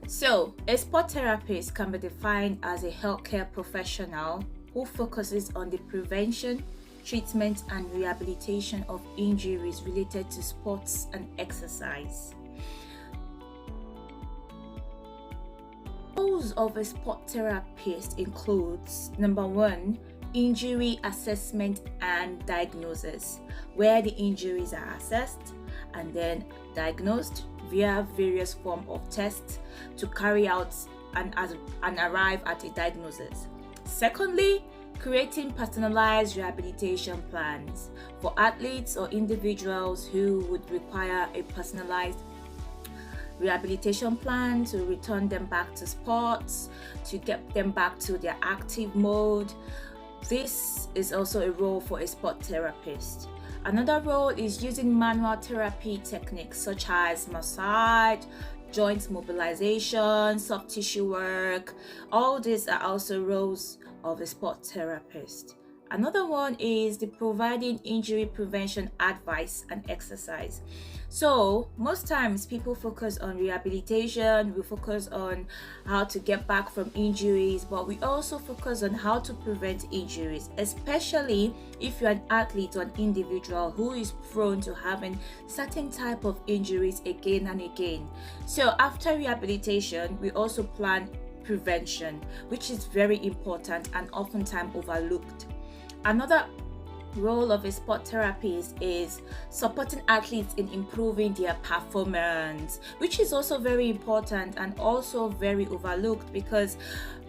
So, a sport therapist can be defined as a healthcare professional who focuses on the prevention, treatment, and rehabilitation of injuries related to sports and exercise. Roles of a sport therapist includes number one, injury assessment and diagnosis, where the injuries are assessed and then diagnosed via various forms of tests to carry out and arrive at a diagnosis. Secondly, creating personalized rehabilitation plans for athletes or individuals who would require a personalized rehabilitation plan to return them back to sports, to get them back to their active mode. This is also a role for a sport therapist. Another role is using manual therapy techniques such as massage, joint mobilization, soft tissue work. All these are also roles of a sport therapist. Another one is the providing injury prevention advice and exercise. So most times people focus on rehabilitation, we focus on how to get back from injuries, but we also focus on how to prevent injuries, especially if you're an athlete or an individual who is prone to having certain type of injuries again and again. So after rehabilitation, we also plan prevention, which is very important and oftentimes overlooked. Another role of a sport therapist is supporting athletes in improving their performance, which is also very important and also very overlooked because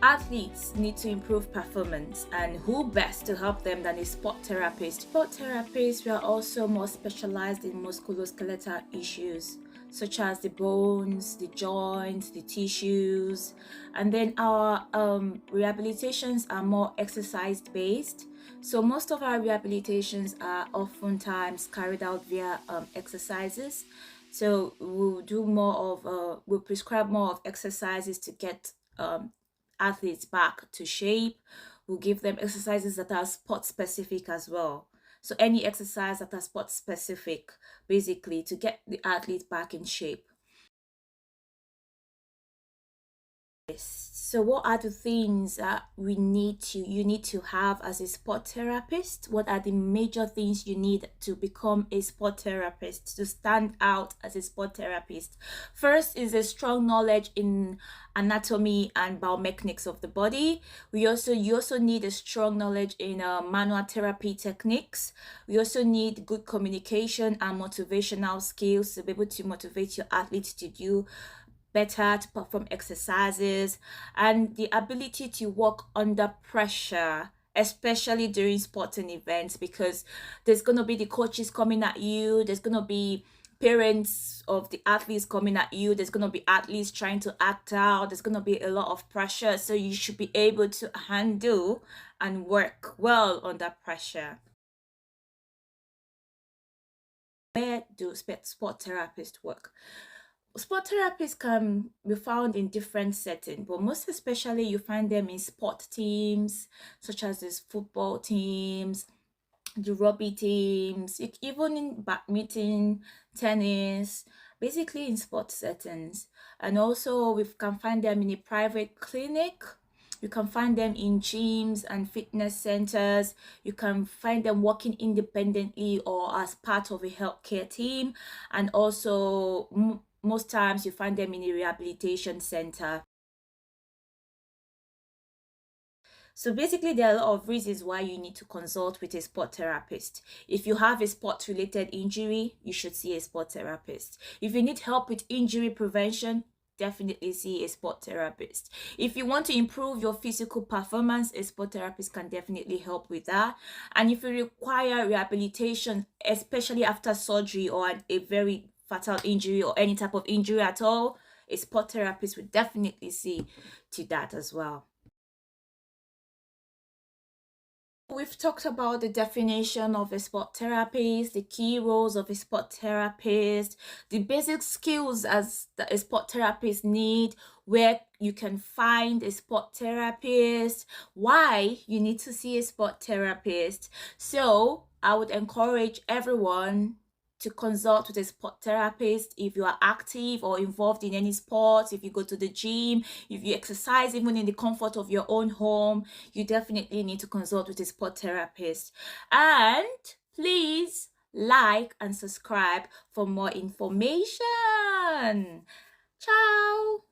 athletes need to improve performance, and who best to help them than a sport therapist. Sport therapists were also more specialized in musculoskeletal issues such as the bones, the joints, the tissues, and then our rehabilitations are more exercise based. So most of our rehabilitations are oftentimes carried out via exercises. So we'll prescribe more of exercises to get athletes back to shape. We'll give them exercises that are sport specific as well. So any exercise that are sport specific, basically to get the athlete back in shape. So what are the things that you need to have as a sport therapist? What are the major things you need to become a sport therapist, to stand out as a sport therapist? First is a strong knowledge in anatomy and biomechanics of the body. You also need a strong knowledge in manual therapy techniques. We also need good communication and motivational skills to be able to motivate your athletes to do better, to perform exercises, and the ability to work under pressure, especially during sporting events, because there's going to be the coaches coming at you, there's going to be parents of the athletes coming at you, there's going to be athletes trying to act out, there's going to be a lot of pressure, so you should be able to handle and work well under pressure. Where do sport therapists work? Sport therapists can be found in different settings, but most especially you find them in sport teams, such as these football teams, the rugby teams, even in badminton, tennis, basically in sport settings. And also we can find them in a private clinic. You can find them in gyms and fitness centers. You can find them working independently or as part of a healthcare team. And also, most times you find them in a rehabilitation center. So basically, there are a lot of reasons why you need to consult with a sport therapist. If you have a sport related injury, you should see a sport therapist. If you need help with injury prevention, definitely see a sport therapist. If you want to improve your physical performance, a sport therapist can definitely help with that. And if you require rehabilitation, especially after surgery or a very fatal injury or any type of injury at all, a sport therapist would definitely see to that as well. We've talked about the definition of a sport therapist, the key roles of a sport therapist, the basic skills as a sport therapist need, where you can find a sport therapist, why you need to see a sport therapist. So I would encourage everyone to consult with a sport therapist if you are active or involved in any sports, if you go to the gym, if you exercise even in the comfort of your own home. You definitely need to consult with a sport therapist. And please like and subscribe for more information. Ciao.